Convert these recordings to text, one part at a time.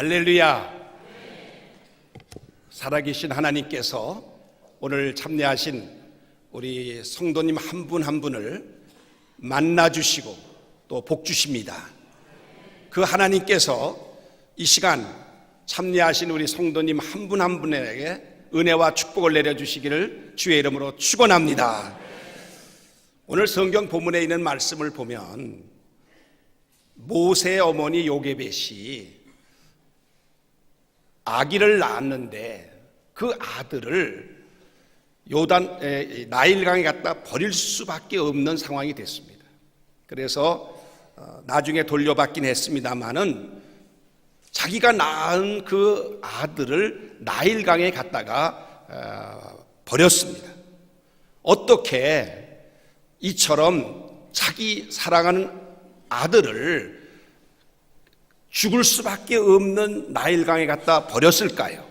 할렐루야. 살아계신 하나님께서 오늘 참여하신 우리 성도님 한 분 한 분을 만나주시고 또 복주십니다. 그 하나님께서 이 시간 참여하신 우리 성도님 한 분 한 분에게 은혜와 축복을 내려주시기를 주의 이름으로 축원합니다. 오늘 성경 본문에 있는 말씀을 보면 모세의 어머니 요게벳이 아기를 낳았는데 그 아들을 나일강에 갖다 버릴 수밖에 없는 상황이 됐습니다. 그래서 나중에 돌려받긴 했습니다마는 자기가 낳은 그 아들을 나일강에 갖다가 버렸습니다. 어떻게 이처럼 자기 사랑하는 아들을 죽을 수밖에 없는 나일강에 갖다 버렸을까요?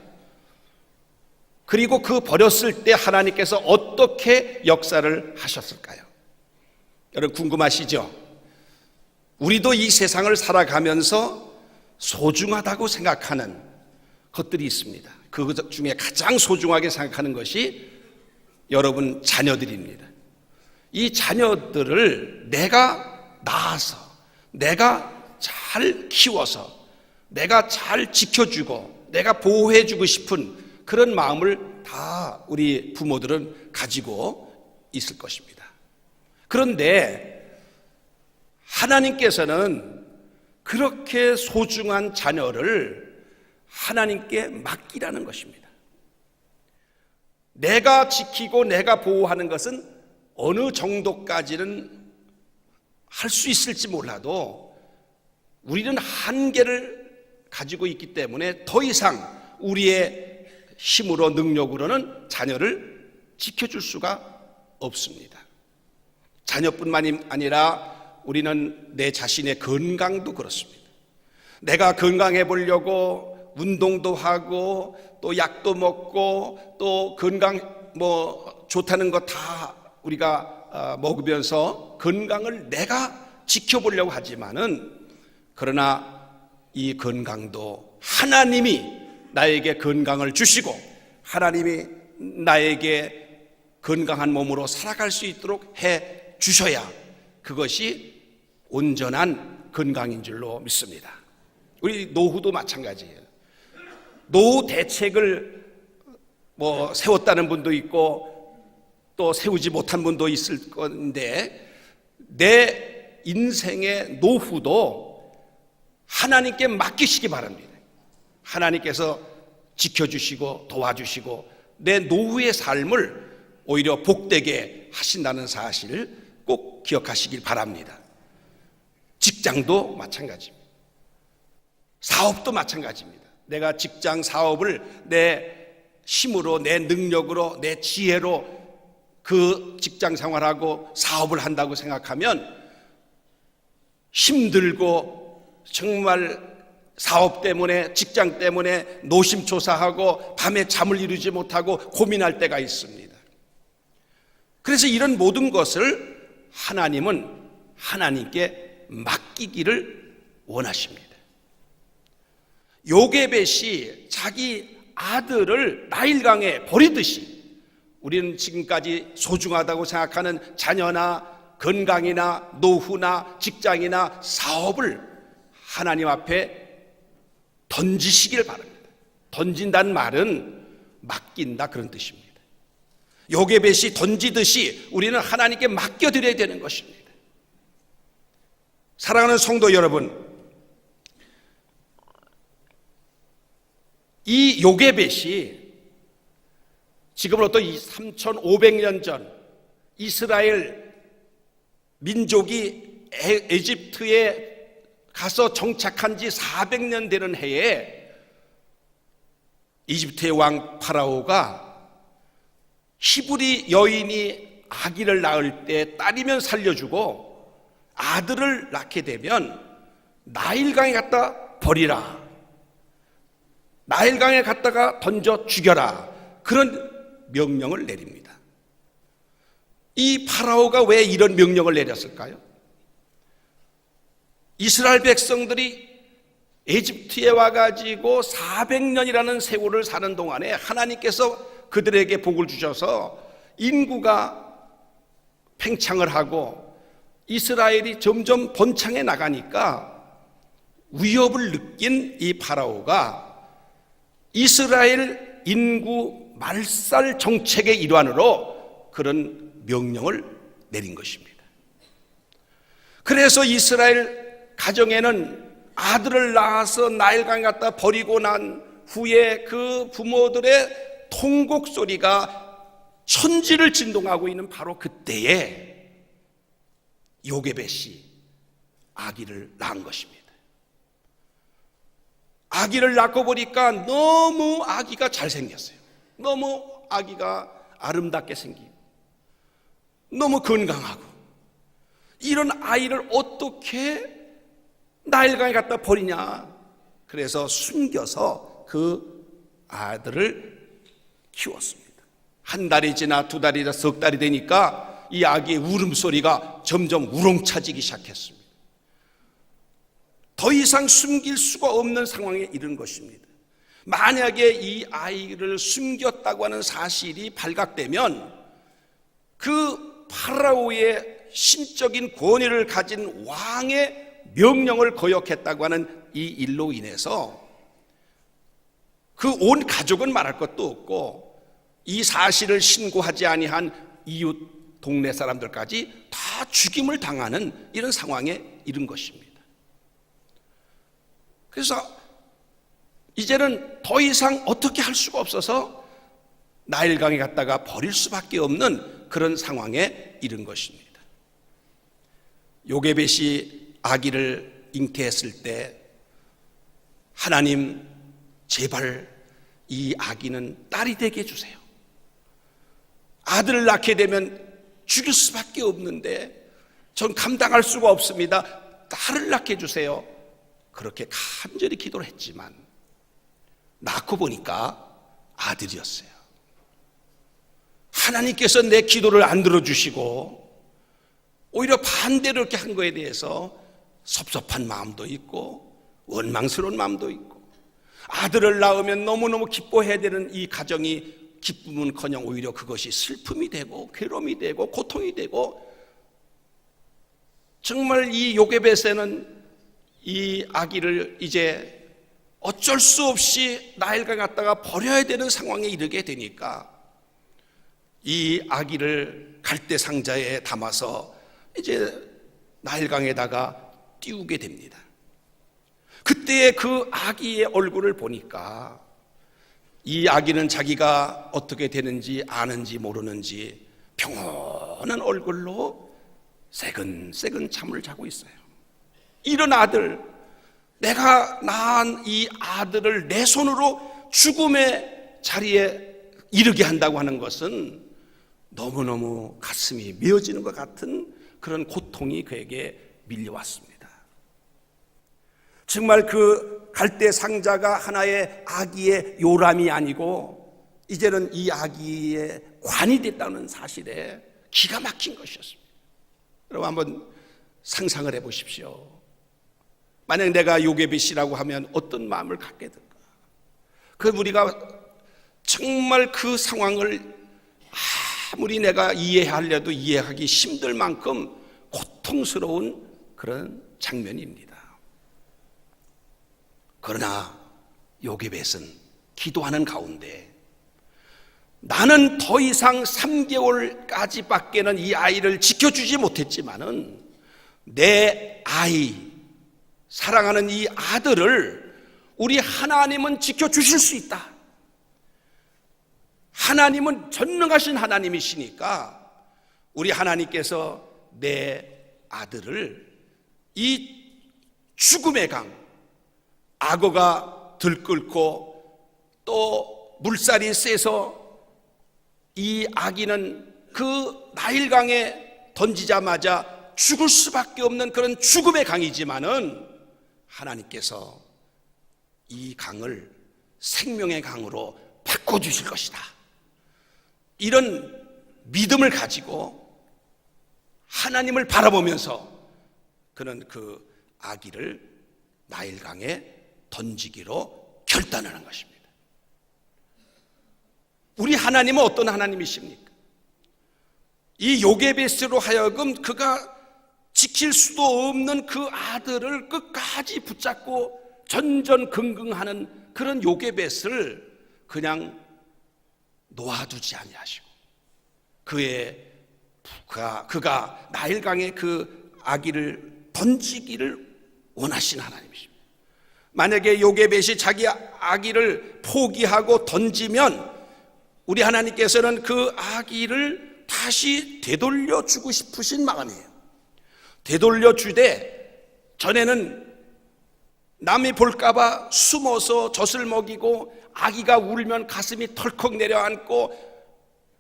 그리고 그 버렸을 때 하나님께서 어떻게 역사를 하셨을까요? 여러분 궁금하시죠? 우리도 이 세상을 살아가면서 소중하다고 생각하는 것들이 있습니다. 그 중에 가장 소중하게 생각하는 것이 여러분 자녀들입니다. 이 자녀들을 내가 낳아서 내가 잘 키워서 내가 잘 지켜주고 내가 보호해주고 싶은 그런 마음을 다 우리 부모들은 가지고 있을 것입니다. 그런데 하나님께서는 그렇게 소중한 자녀를 하나님께 맡기라는 것입니다. 내가 지키고 내가 보호하는 것은 어느 정도까지는 할 수 있을지 몰라도 우리는 한계를 가지고 있기 때문에 더 이상 우리의 힘으로 능력으로는 자녀를 지켜줄 수가 없습니다. 자녀뿐만이 아니라 우리는 내 자신의 건강도 그렇습니다. 내가 건강해 보려고 운동도 하고 또 약도 먹고 또 건강 좋다는 거 다 우리가 먹으면서 건강을 내가 지켜보려고 하지만은 그러나 이 건강도 하나님이 나에게 건강을 주시고 하나님이 나에게 건강한 몸으로 살아갈 수 있도록 해 주셔야 그것이 온전한 건강인 줄로 믿습니다. 우리 노후도 마찬가지예요. 노후 대책을 세웠다는 분도 있고 또 세우지 못한 분도 있을 건데 내 인생의 노후도 하나님께 맡기시기 바랍니다. 하나님께서 지켜주시고 도와주시고 내 노후의 삶을 오히려 복되게 하신다는 사실을 꼭 기억하시길 바랍니다. 직장도 마찬가지입니다. 사업도 마찬가지입니다. 내가 직장 사업을 내 힘으로 내 능력으로 내 지혜로 그 직장 생활하고 사업을 한다고 생각하면 힘들고 정말 사업 때문에 직장 때문에 노심초사하고 밤에 잠을 이루지 못하고 고민할 때가 있습니다. 그래서 이런 모든 것을 하나님은 하나님께 맡기기를 원하십니다. 요게벳이 자기 아들을 나일강에 버리듯이 우리는 지금까지 소중하다고 생각하는 자녀나 건강이나 노후나 직장이나 사업을 하나님 앞에 던지시길 바랍니다. 던진다는 말은 맡긴다 그런 뜻입니다. 요게벳이 던지듯이 우리는 하나님께 맡겨드려야 되는 것입니다. 사랑하는 성도 여러분, 이 요게벳이 지금으로부터 3,500년 전 이스라엘 민족이 에집트에 가서 정착한 지 400년 되는 해에 이집트의 왕 파라오가 히브리 여인이 아기를 낳을 때 딸이면 살려주고 아들을 낳게 되면 나일강에 갖다 버리라, 나일강에 갖다가 던져 죽여라, 그런 명령을 내립니다. 이 파라오가 왜 이런 명령을 내렸을까요? 이스라엘 백성들이 에집트에 와가지고 400년이라는 세월을 사는 동안에 하나님께서 그들에게 복을 주셔서 인구가 팽창을 하고 이스라엘이 점점 번창해 나가니까 위협을 느낀 이 파라오가 이스라엘 인구 말살 정책의 일환으로 그런 명령을 내린 것입니다. 그래서 이스라엘 가정에는 아들을 낳아서 나일강에 갖다 버리고 난 후에 그 부모들의 통곡 소리가 천지를 진동하고 있는 바로 그때에 요게벳이 아기를 낳은 것입니다. 아기를 낳고 보니까 너무 아기가 잘생겼어요. 너무 아기가 아름답게 생기고 너무 건강하고, 이런 아이를 어떻게 나일강에 갖다 버리냐. 그래서 숨겨서 그 아들을 키웠습니다. 한 달이 지나 두 달이 지나 석 달이 되니까 이 아기의 울음소리가 점점 우렁차지기 시작했습니다. 더 이상 숨길 수가 없는 상황에 이른 것입니다. 만약에 이 아이를 숨겼다고 하는 사실이 발각되면 그 파라오의 신적인 권위를 가진 왕의 명령을 거역했다고 하는 이 일로 인해서 그 온 가족은 말할 것도 없고 이 사실을 신고하지 아니한 이웃 동네 사람들까지 다 죽임을 당하는 이런 상황에 이른 것입니다. 그래서 이제는 더 이상 어떻게 할 수가 없어서 나일강에 갔다가 버릴 수밖에 없는 그런 상황에 이른 것입니다. 요게벳이 아기를 잉태했을 때 하나님, 제발 이 아기는 딸이 되게 해주세요. 아들을 낳게 되면 죽일 수밖에 없는데 전 감당할 수가 없습니다. 딸을 낳게 해주세요. 그렇게 간절히 기도를 했지만 낳고 보니까 아들이었어요. 하나님께서 내 기도를 안 들어주시고 오히려 반대로 이렇게 한 거에 대해서 섭섭한 마음도 있고 원망스러운 마음도 있고, 아들을 낳으면 너무너무 기뻐해야 되는 이 가정이 기쁨은커녕 오히려 그것이 슬픔이 되고 괴로움이 되고 고통이 되고, 정말 이 요게벳에는 이 아기를 이제 어쩔 수 없이 나일강에 갔다가 버려야 되는 상황에 이르게 되니까 이 아기를 갈대 상자에 담아서 이제 나일강에다가 띄우게 됩니다. 그때의 그 아기의 얼굴을 보니까 이 아기는 자기가 어떻게 되는지 아는지 모르는지 평온한 얼굴로 새근새근 잠을 자고 있어요. 이런 아들, 내가 낳은 이 아들을 내 손으로 죽음의 자리에 이르게 한다고 하는 것은 너무너무 가슴이 메어지는 것 같은 그런 고통이 그에게 밀려왔습니다. 정말 그 갈대 상자가 하나의 아기의 요람이 아니고 이제는 이 아기의 관이 됐다는 사실에 기가 막힌 것이었습니다. 여러분 한번 상상을 해보십시오. 만약 내가 요게벳이라고 하면 어떤 마음을 갖게 될까? 그 우리가 정말 그 상황을 아무리 내가 이해하려도 이해하기 힘들 만큼 고통스러운 그런 장면입니다. 그러나 요게벳은 기도하는 가운데 나는 더 이상 3개월까지밖에는 이 아이를 지켜주지 못했지만은 내 아이, 사랑하는 이 아들을 우리 하나님은 지켜주실 수 있다. 하나님은 전능하신 하나님이시니까 우리 하나님께서 내 아들을 이 죽음의 강, 악어가 들끓고 또 물살이 세서 이 아기는 그 나일강에 던지자마자 죽을 수밖에 없는 그런 죽음의 강이지만은 하나님께서 이 강을 생명의 강으로 바꿔주실 것이다. 이런 믿음을 가지고 하나님을 바라보면서 그는 그 아기를 나일강에 던지기로 결단하는 것입니다. 우리 하나님은 어떤 하나님이십니까? 이 요게베스로 하여금 그가 지킬 수도 없는 그 아들을 끝까지 붙잡고 전전긍긍하는 그런 요게벳을 그냥 놓아두지 아니하시고 그가 나일강에 그 아기를 던지기를 원하신 하나님이십니다. 만약에 요게벳이 자기 아기를 포기하고 던지면 우리 하나님께서는 그 아기를 다시 되돌려 주고 싶으신 마음이에요. 되돌려 주되 전에는 남이 볼까봐 숨어서 젖을 먹이고 아기가 울면 가슴이 털컥 내려앉고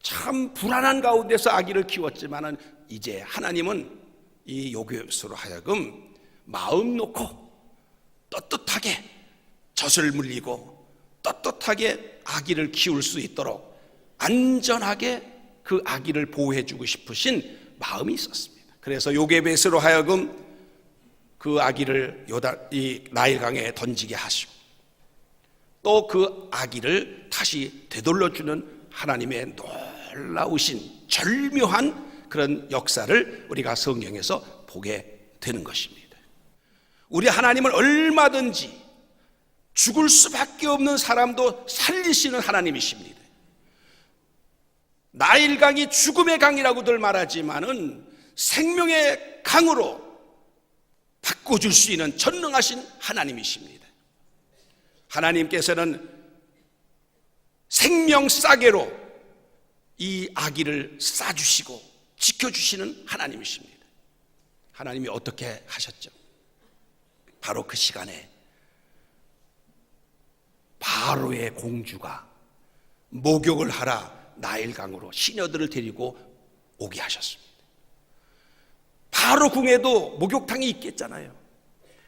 참 불안한 가운데서 아기를 키웠지만은 이제 하나님은 이 요게벳으로 하여금 마음 놓고 떳떳하게 젖을 물리고 떳떳하게 아기를 키울 수 있도록 안전하게 그 아기를 보호해 주고 싶으신 마음이 있었습니다. 그래서 요게벳으로 하여금 그 아기를 이 나일강에 던지게 하시고 또 그 아기를 다시 되돌려주는 하나님의 놀라우신 절묘한 그런 역사를 우리가 성경에서 보게 되는 것입니다. 우리 하나님은 얼마든지 죽을 수밖에 없는 사람도 살리시는 하나님이십니다. 나일강이 죽음의 강이라고들 말하지만은 생명의 강으로 바꿔줄 수 있는 전능하신 하나님이십니다. 하나님께서는 생명 싸개로 이 아기를 싸주시고 지켜주시는 하나님이십니다. 하나님이 어떻게 하셨죠? 바로 그 시간에 바로의 공주가 목욕을 하라 나일강으로 시녀들을 데리고 오게 하셨습니다. 바로 궁에도 목욕탕이 있겠잖아요.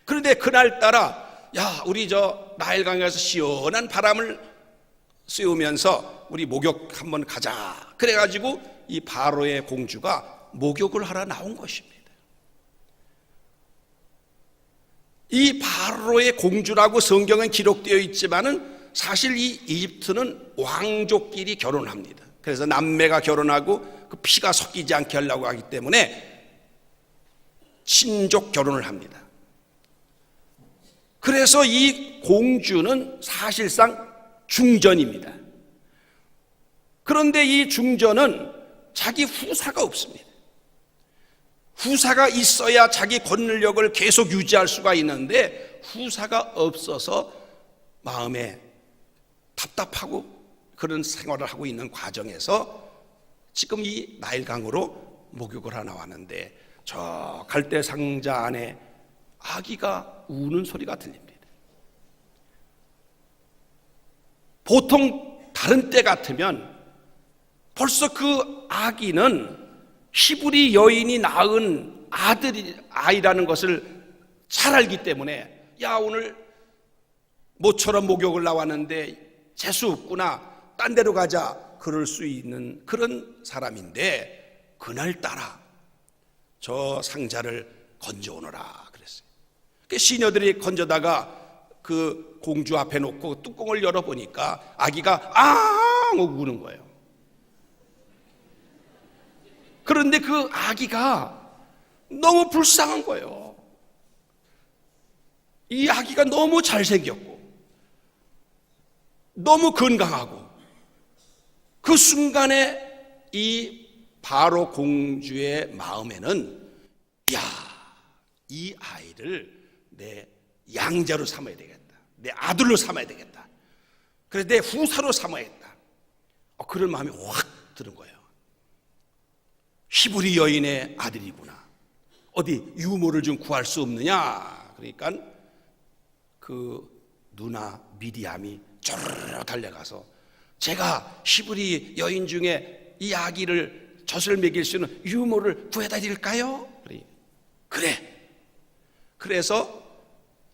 그런데 그날따라 우리 저 나일강에서 시원한 바람을 쐬우면서 우리 목욕 한번 가자 그래가지고 이 바로의 공주가 목욕을 하러 나온 것입니다. 이 바로의 공주라고 성경은 기록되어 있지만은 사실 이 이집트는 왕족끼리 결혼합니다. 그래서 남매가 결혼하고 그 피가 섞이지 않게 하려고 하기 때문에 친족 결혼을 합니다. 그래서 이 공주는 사실상 중전입니다. 그런데 이 중전은 자기 후사가 없습니다. 후사가 있어야 자기 권력을 계속 유지할 수가 있는데 후사가 없어서 마음에 답답하고 그런 생활을 하고 있는 과정에서 지금 이 나일강으로 목욕을 하러 나왔는데 저 갈대 상자 안에 아기가 우는 소리가 들립니다. 보통 다른 때 같으면 벌써 그 아기는 히브리 여인이 낳은 아이라는 것을 잘 알기 때문에 오늘 모처럼 목욕을 나왔는데 재수 없구나 딴 데로 가자 그럴 수 있는 그런 사람인데 그날따라 저 상자를 건져오너라 그랬어요. 시녀들이 건져다가 그 공주 앞에 놓고 뚜껑을 열어보니까 아기가 앙 우는 거예요. 그런데 그 아기가 너무 불쌍한 거예요. 이 아기가 너무 잘생겼고 너무 건강하고 그 순간에 이 바로 공주의 마음에는 이 아이를 내 양자로 삼아야 되겠다. 내 아들로 삼아야 되겠다. 그래서 내 후사로 삼아야겠다. 그런 마음이 확 드는 거예요. 히브리 여인의 아들이구나. 어디 유모를 좀 구할 수 없느냐. 그러니까 그 누나 미디암이 쪼르르 달려가서 제가 히브리 여인 중에 이 아기를 젖을 먹일 수 있는 유모를 구해다 드릴까요? 그래. 그래서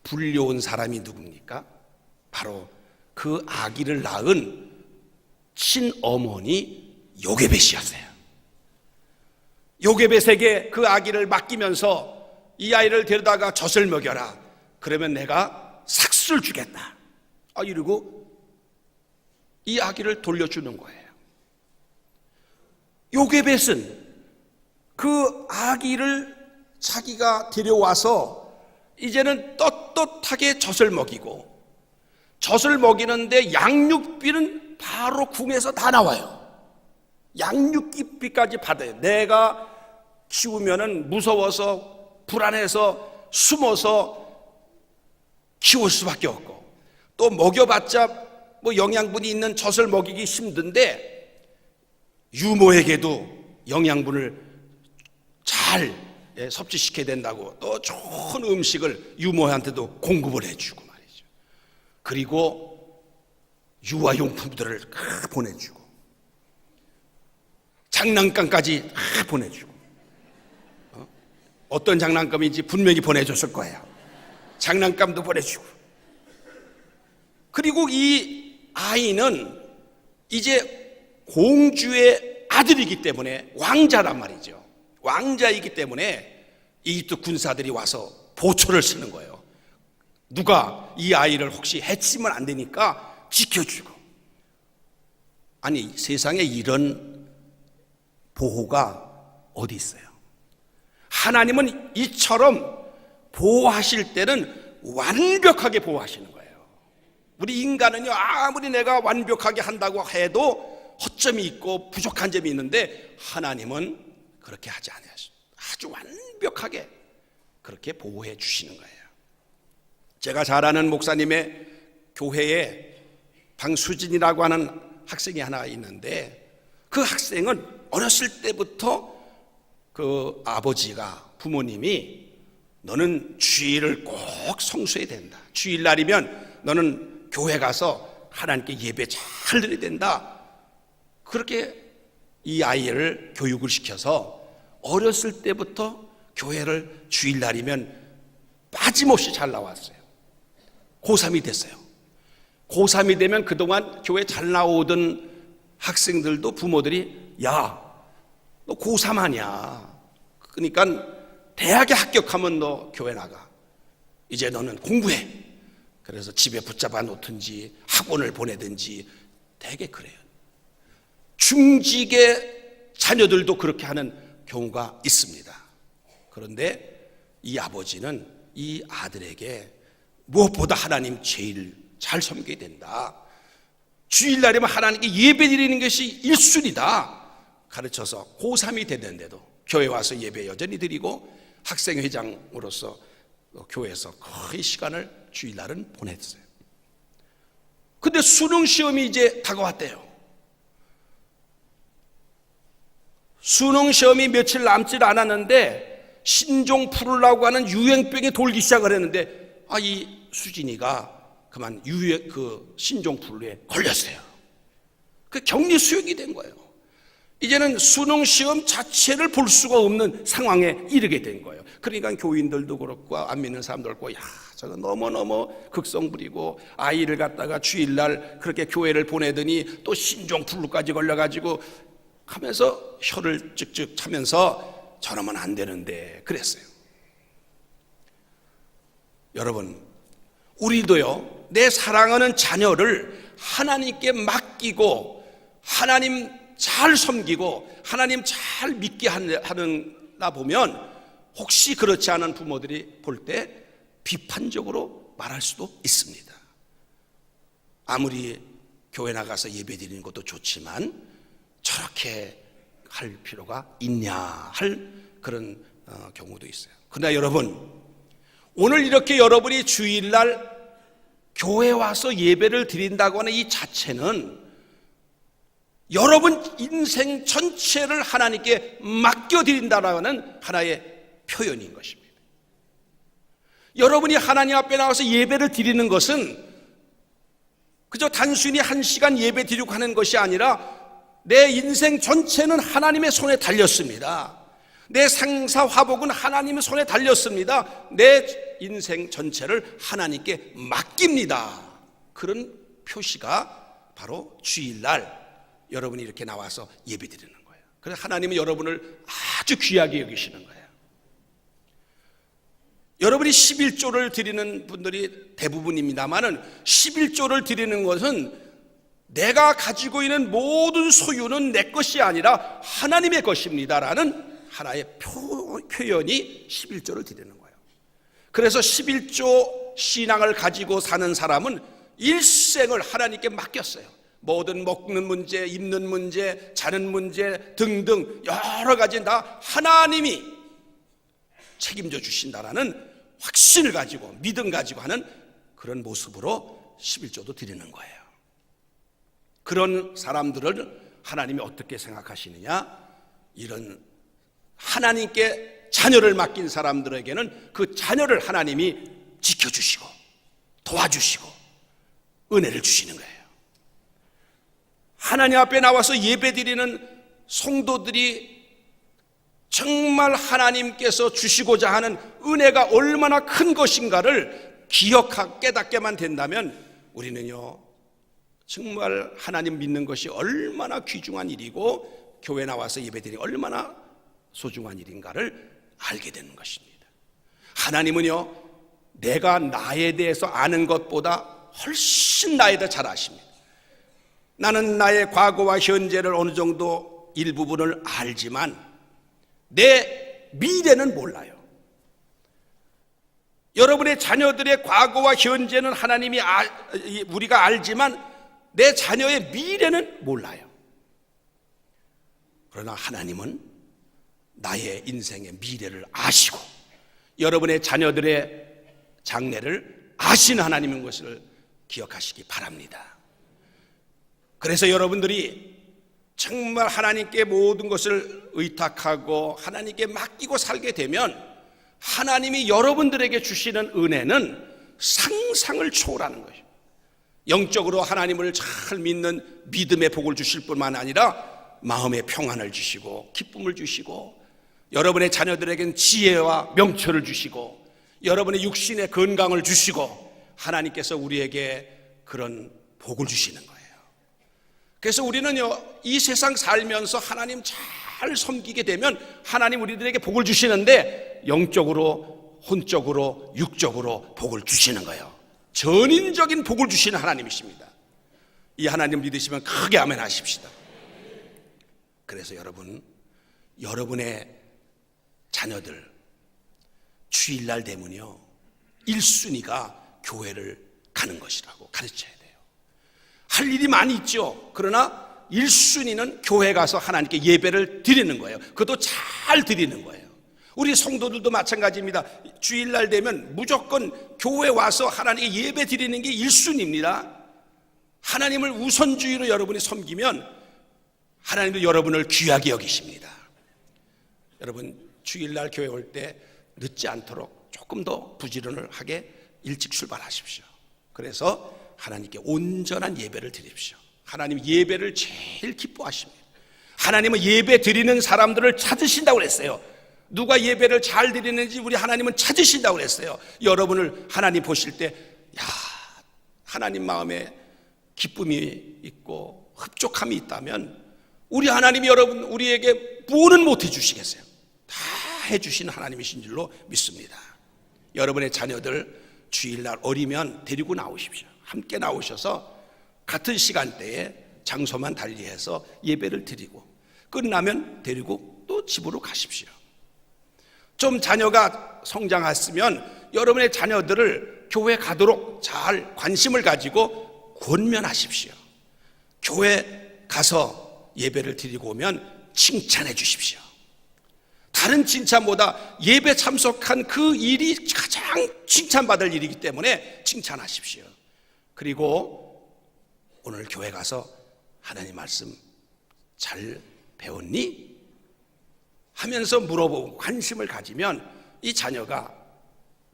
불려온 사람이 누굽니까? 바로 그 아기를 낳은 친어머니 요게벳이었어요. 요게벳에게 그 아기를 맡기면서 이 아이를 데려다가 젖을 먹여라. 그러면 내가 삭스를 주겠다. 이러고 이 아기를 돌려주는 거예요. 요게벳은 그 아기를 자기가 데려와서 이제는 떳떳하게 젖을 먹이고, 젖을 먹이는데 양육비는 바로 궁에서 다 나와요. 양육비까지 받아요. 내가 키우면은 무서워서 불안해서 숨어서 키울 수밖에 없고, 또 먹여봤자 뭐 영양분이 있는 젖을 먹이기 힘든데 유모에게도 영양분을 잘 섭취시켜야 된다고 또 좋은 음식을 유모한테도 공급을 해주고 말이죠. 그리고 유아용품들을 보내주고 장난감까지 보내주고, 어떤 장난감인지 분명히 보내줬을 거예요. 장난감도 보내주고. 그리고 이 아이는 이제 공주의 아들이기 때문에 왕자란 말이죠. 왕자이기 때문에 이집트 군사들이 와서 보초를 쓰는 거예요. 누가 이 아이를 혹시 해치면 안 되니까 지켜주고. 아니, 세상에 이런 보호가 어디 있어요? 하나님은 이처럼 보호하실 때는 완벽하게 보호하시는 거예요. 우리 인간은요, 아무리 내가 완벽하게 한다고 해도 허점이 있고 부족한 점이 있는데 하나님은 그렇게 하지 않아요. 아주 완벽하게 그렇게 보호해 주시는 거예요. 제가 잘 아는 목사님의 교회에 방수진이라고 하는 학생이 하나 있는데, 그 학생은 어렸을 때부터 그 아버지가, 부모님이 너는 주일을 꼭 성수해야 된다. 주일날이면 너는 교회 가서 하나님께 예배 잘 드려야 된다. 그렇게 이 아이를 교육을 시켜서 어렸을 때부터 교회를 주일날이면 빠짐없이 잘 나왔어요. 고3이 됐어요. 고3이 되면 그동안 교회 잘 나오던 학생들도 부모들이 야, 너 고3 하냐? 그러니까 대학에 합격하면 너 교회 나가. 이제 너는 공부해. 그래서 집에 붙잡아 놓든지 학원을 보내든지 되게 그래요. 중직의 자녀들도 그렇게 하는 경우가 있습니다. 그런데 이 아버지는 이 아들에게 무엇보다 하나님 제일 잘 섬겨야 된다. 주일날이면 하나님께 예배 드리는 것이 1순위다. 가르쳐서 고3이 됐는데도 교회 와서 예배 여전히 드리고 학생회장으로서 교회에서 거의 시간을 주일날은 보냈어요. 근데 수능 시험이 이제 다가왔대요. 수능 시험이 며칠 남질 않았는데 신종 플루라고 하는 유행병이 돌기 시작을 했는데 이 수진이가 그만 신종 플루에 걸렸어요. 그 격리 수용이 된 거예요. 이제는 수능 시험 자체를 볼 수가 없는 상황에 이르게 된 거예요. 그러니까 교인들도 그렇고 안 믿는 사람도 그렇고, 야, 저거 너무너무 극성 부리고 아이를 갖다가 주일날 그렇게 교회를 보내더니 또 신종 플루까지 걸려가지고 하면서 혀를 쭉쭉 차면서 저러면 안 되는데 그랬어요. 여러분, 우리도요, 내 사랑하는 자녀를 하나님께 맡기고 하나님 잘 섬기고 하나님 잘 믿게 하나 보면 혹시 그렇지 않은 부모들이 볼 때 비판적으로 말할 수도 있습니다. 아무리 교회 나가서 예배 드리는 것도 좋지만 저렇게 할 필요가 있냐 할 그런 경우도 있어요. 그러나 여러분, 오늘 이렇게 여러분이 주일날 교회 와서 예배를 드린다고 하는 이 자체는 여러분 인생 전체를 하나님께 맡겨드린다라는 하나의 표현인 것입니다. 여러분이 하나님 앞에 나와서 예배를 드리는 것은 그저 단순히 1시간 예배 드리고 하는 것이 아니라 내 인생 전체는 하나님의 손에 달렸습니다. 내 생사화복은 하나님의 손에 달렸습니다. 내 인생 전체를 하나님께 맡깁니다. 그런 표시가 바로 주일날 여러분이 이렇게 나와서 예배드리는 거예요. 그래서 하나님은 여러분을 아주 귀하게 여기시는 거예요. 여러분이 11조를 드리는 분들이 대부분입니다만은 11조를 드리는 것은 내가 가지고 있는 모든 소유는 내 것이 아니라 하나님의 것입니다라는 하나의 표현이 11조를 드리는 거예요. 그래서 11조 신앙을 가지고 사는 사람은 일생을 하나님께 맡겼어요. 모든 먹는 문제, 입는 문제, 자는 문제 등등 여러 가지 다 하나님이 책임져 주신다라는 확신을 가지고 믿음 가지고 하는 그런 모습으로 11조도 드리는 거예요. 그런 사람들을 하나님이 어떻게 생각하시느냐? 이런 하나님께 자녀를 맡긴 사람들에게는 그 자녀를 하나님이 지켜주시고 도와주시고 은혜를 주시는 거예요. 하나님 앞에 나와서 예배드리는 성도들이 정말 하나님께서 주시고자 하는 은혜가 얼마나 큰 것인가를 깨닫게만 된다면 우리는요 정말 하나님 믿는 것이 얼마나 귀중한 일이고 교회 나와서 예배드리는 얼마나 소중한 일인가를 알게 되는 것입니다. 하나님은요 내가 나에 대해서 아는 것보다 훨씬 나에 대해 잘 아십니다. 나는 나의 과거와 현재를 어느 정도 일부분을 알지만 내 미래는 몰라요. 여러분의 자녀들의 과거와 현재는 하나님이 우리가 알지만 내 자녀의 미래는 몰라요. 그러나 하나님은 나의 인생의 미래를 아시고 여러분의 자녀들의 장래를 아시는 하나님인 것을 기억하시기 바랍니다. 그래서 여러분들이 정말 하나님께 모든 것을 의탁하고 하나님께 맡기고 살게 되면 하나님이 여러분들에게 주시는 은혜는 상상을 초월하는 것이에요. 영적으로 하나님을 잘 믿는 믿음의 복을 주실 뿐만 아니라 마음의 평안을 주시고 기쁨을 주시고 여러분의 자녀들에게는 지혜와 명철을 주시고 여러분의 육신의 건강을 주시고 하나님께서 우리에게 그런 복을 주시는 거예요. 그래서 우리는요 이 세상 살면서 하나님 잘 섬기게 되면 하나님 우리들에게 복을 주시는데 영적으로 혼적으로 육적으로 복을 주시는 거예요. 전인적인 복을 주시는 하나님이십니다. 이 하나님 믿으시면 크게 아멘 하십시다. 그래서 여러분의 자녀들 주일날 되면요 1순위가 교회를 가는 것이라고 가르쳐야 돼요. 할 일이 많이 있죠. 그러나 1순위는 교회 가서 하나님께 예배를 드리는 거예요. 그것도 잘 드리는 거예요. 우리 성도들도 마찬가지입니다. 주일날 되면 무조건 교회 와서 하나님께 예배 드리는 게 1순위입니다. 하나님을 우선주의로 여러분이 섬기면 하나님도 여러분을 귀하게 여기십니다. 여러분 주일날 교회 올 때 늦지 않도록 조금 더 부지런을 하게 일찍 출발하십시오. 그래서 하나님께 온전한 예배를 드립시오. 하나님 예배를 제일 기뻐하십니다. 하나님은 예배 드리는 사람들을 찾으신다고 그랬어요. 누가 예배를 잘 드리는지 우리 하나님은 찾으신다고 그랬어요. 여러분을 하나님 보실 때 하나님 마음에 기쁨이 있고 흡족함이 있다면 우리 하나님이 우리에게 뭐는 못 해주시겠어요? 다 해주시는 하나님이신 줄로 믿습니다. 여러분의 자녀들 주일날 어리면 데리고 나오십시오. 함께 나오셔서 같은 시간대에 장소만 달리해서 예배를 드리고 끝나면 데리고 또 집으로 가십시오. 좀 자녀가 성장했으면 여러분의 자녀들을 교회 가도록 잘 관심을 가지고 권면하십시오. 교회 가서 예배를 드리고 오면 칭찬해 주십시오. 다른 칭찬보다 예배 참석한 그 일이 가장 칭찬받을 일이기 때문에 칭찬하십시오. 그리고 오늘 교회 가서 하나님 말씀 잘 배웠니? 하면서 물어보고 관심을 가지면 이 자녀가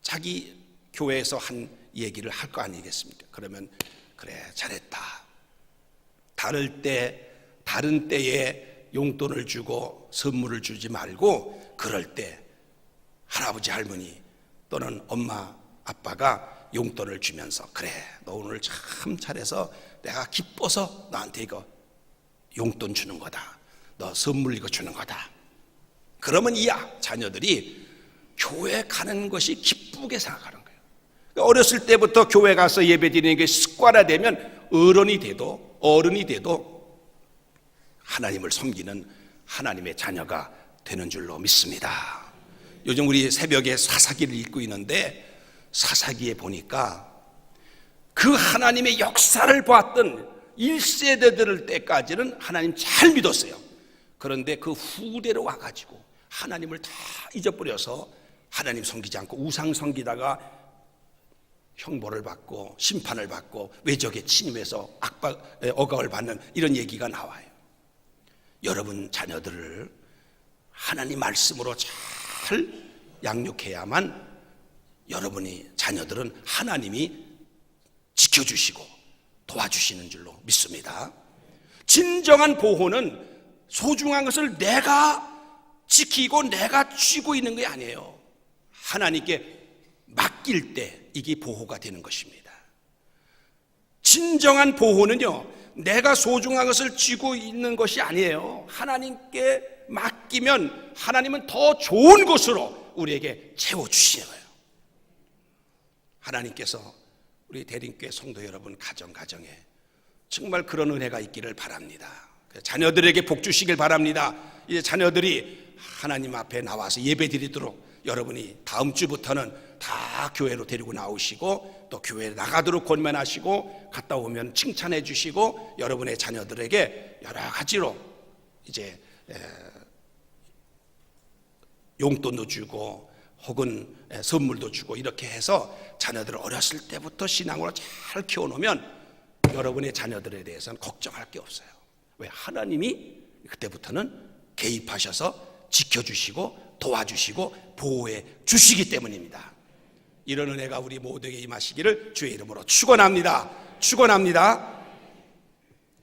자기 교회에서 한 얘기를 할 거 아니겠습니까? 그러면 그래 잘했다. 다른 때에 용돈을 주고 선물을 주지 말고 그럴 때 할아버지 할머니 또는 엄마 아빠가 용돈을 주면서 그래 너 오늘 참 잘해서 내가 기뻐서 너한테 이거 용돈 주는 거다. 너 선물 이거 주는 거다. 그러면 이 자녀들이 교회 가는 것이 기쁘게 생각하는 거예요. 어렸을 때부터 교회 가서 예배드리는 게 습관화되면 어른이 돼도 하나님을 섬기는 하나님의 자녀가 되는 줄로 믿습니다. 요즘 우리 새벽에 사사기를 읽고 있는데 사사기에 보니까 그 하나님의 역사를 봤던 1세대들 때까지는 하나님 잘 믿었어요. 그런데 그 후대로 와가지고 하나님을 다 잊어버려서 하나님 섬기지 않고 우상 섬기다가 형벌을 받고 심판을 받고 외적에 침입해서 억압을 받는 이런 얘기가 나와요. 여러분 자녀들을 하나님 말씀으로 잘 양육해야만 여러분이 자녀들은 하나님이 지켜주시고 도와주시는 줄로 믿습니다. 진정한 보호는 소중한 것을 내가 지키고 내가 쥐고 있는 게 아니에요. 하나님께 맡길 때 이게 보호가 되는 것입니다. 진정한 보호는요, 내가 소중한 것을 쥐고 있는 것이 아니에요. 하나님께 맡기면 하나님은 더 좋은 것으로 우리에게 채워주시는 거예요. 하나님께서 우리 대림교회 성도 여러분 가정에 정말 그런 은혜가 있기를 바랍니다. 자녀들에게 복 주시길 바랍니다. 이제 자녀들이 하나님 앞에 나와서 예배드리도록 여러분이 다음 주부터는 다 교회로 데리고 나오시고 또 교회에 나가도록 권면하시고 갔다 오면 칭찬해 주시고 여러분의 자녀들에게 여러 가지로 이제 용돈도 주고 혹은 선물도 주고 이렇게 해서 자녀들을 어렸을 때부터 신앙으로 잘 키워놓으면 여러분의 자녀들에 대해서는 걱정할 게 없어요. 왜? 하나님이 그때부터는 개입하셔서 지켜주시고 도와주시고 보호해 주시기 때문입니다. 이런 은혜가 우리 모두에게 임하시기를 주의 이름으로 축원합니다.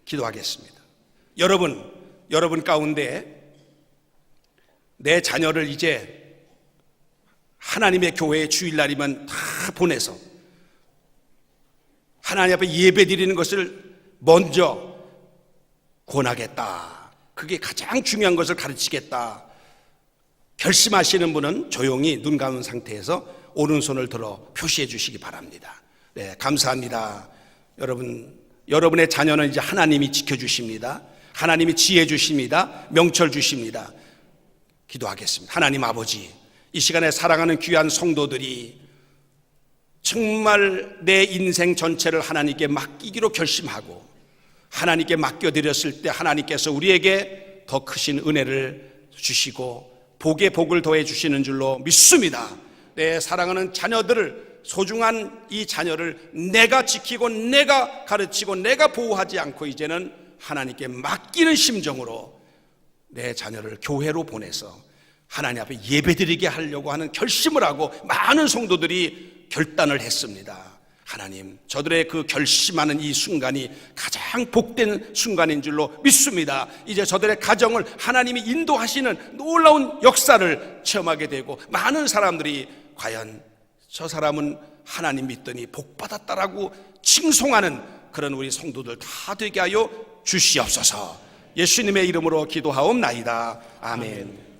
기도하겠습니다. 여러분 가운데 내 자녀를 이제 하나님의 교회의 주일날이면 다 보내서 하나님 앞에 예배 드리는 것을 먼저 권하겠다, 그게 가장 중요한 것을 가르치겠다 결심하시는 분은 조용히 눈 감은 상태에서 오른손을 들어 표시해 주시기 바랍니다. 네, 감사합니다. 여러분의 자녀는 이제 하나님이 지켜주십니다. 하나님이 지혜 주십니다. 명철 주십니다. 기도하겠습니다. 하나님 아버지, 이 시간에 사랑하는 귀한 성도들이 정말 내 인생 전체를 하나님께 맡기기로 결심하고 하나님께 맡겨드렸을 때 하나님께서 우리에게 더 크신 은혜를 주시고 복에 복을 더해 주시는 줄로 믿습니다. 내 사랑하는 자녀들을, 소중한 이 자녀를 내가 지키고 내가 가르치고 내가 보호하지 않고 이제는 하나님께 맡기는 심정으로 내 자녀를 교회로 보내서 하나님 앞에 예배드리게 하려고 하는 결심을 하고 많은 성도들이 결단을 했습니다. 하나님, 저들의 그 결심하는 이 순간이 가장 복된 순간인 줄로 믿습니다. 이제 저들의 가정을 하나님이 인도하시는 놀라운 역사를 체험하게 되고 많은 사람들이 과연 저 사람은 하나님 믿더니 복받았다라고 칭송하는 그런 우리 성도들 다 되게 하여 주시옵소서. 예수님의 이름으로 기도하옵나이다. 아멘.